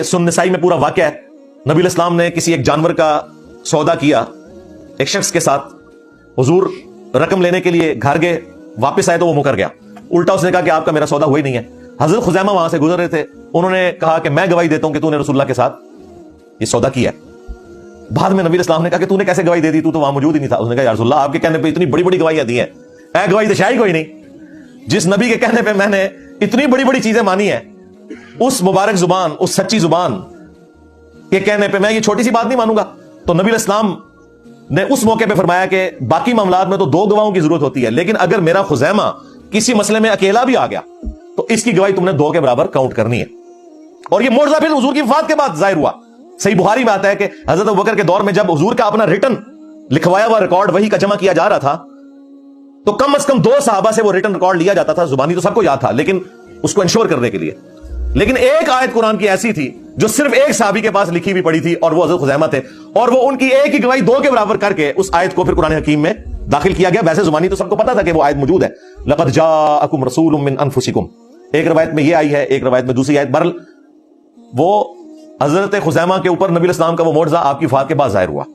सुन्नसाई में पूरा वाक़या है। नबी इस्लाम ने किसी एक जानवर का सौदा किया एक शख्स के साथ, हुजूर रकम लेने के लिए घर गए, वापस आए तो वो मुकर गया। उल्टा उसने कहा कि आपका मेरा सौदा हुआ ही नहीं है। हजरत खुजैमा वहां से गुजर रहे थे, उन्होंने कहा कि मैं गवाही देता हूं कि तूने रसूलुल्लाह के साथ ये सौदा किया। बाद में नबी इस्लाम ने कहा कि तूने कैसे गवाही दे दी, तू तो वहां मौजूद ही नहीं था। उसने कहा या रसूलुल्लाह आपके कहने पे इतनी बड़ी बड़ी गवाहियां दी हैं, गवाही तो शायद कोई नहीं। जिस नबी के कहने पे मैंने इतनी बड़ी बड़ी चीजें मानी है, उस मुबारक जुबान, उस सच्ची जुबान के कहने पे मैं ये छोटी सी बात नहीं मानूंगा। तो नबी इस्लाम ने उस मौके पे फरमाया कि बाकी मामलात में तो 2 गवाहों की जरूरत होती है, लेकिन अगर मेरा खुजैमा किसी मसले में अकेला भी आ गया तो इसकी गवाही तुमने 2 के बराबर काउंट करनी है। और ये मोअज़ा फिर हुजूर की वफात के बाद जाहिर हुआ। सही बुखारी में आता है कि हजरत अबू बकर के दौर में जब हुजूर का अपना रिटन लिखवाया हुआ रिकॉर्ड वही का जमा किया जा रहा था, तो कम से कम 2 सहाबा से वो रिटन रिकॉर्ड लिया जाता था। जुबानी तो सबको याद था, लेकिन उसको इंश्योर करने के लिए। लेकिन एक आयत कुरान की ऐसी थी जो सिर्फ एक सहाबी के पास लिखी भी पड़ी थी, और वो हजरत खुजैमा थे, और वो उनकी एक ही गवाही 2 के बराबर करके उस आयत को फिर कुरान हकीम में दाखिल किया गया। वैसे जुबानी तो सबको पता था कि वो आयत मौजूद है, लक़द जाअकुम रसूलुम मिन अनफुसिकुम। एक रवायत में ये आई है, एक रवायत में दूसरी आयत। बहरहाल वो हजरत खुजैमा के ऊपर नबी इस्लाम का वो मोअज़ा आपकी वफ़ात के बाद ज़ाहिर हुआ।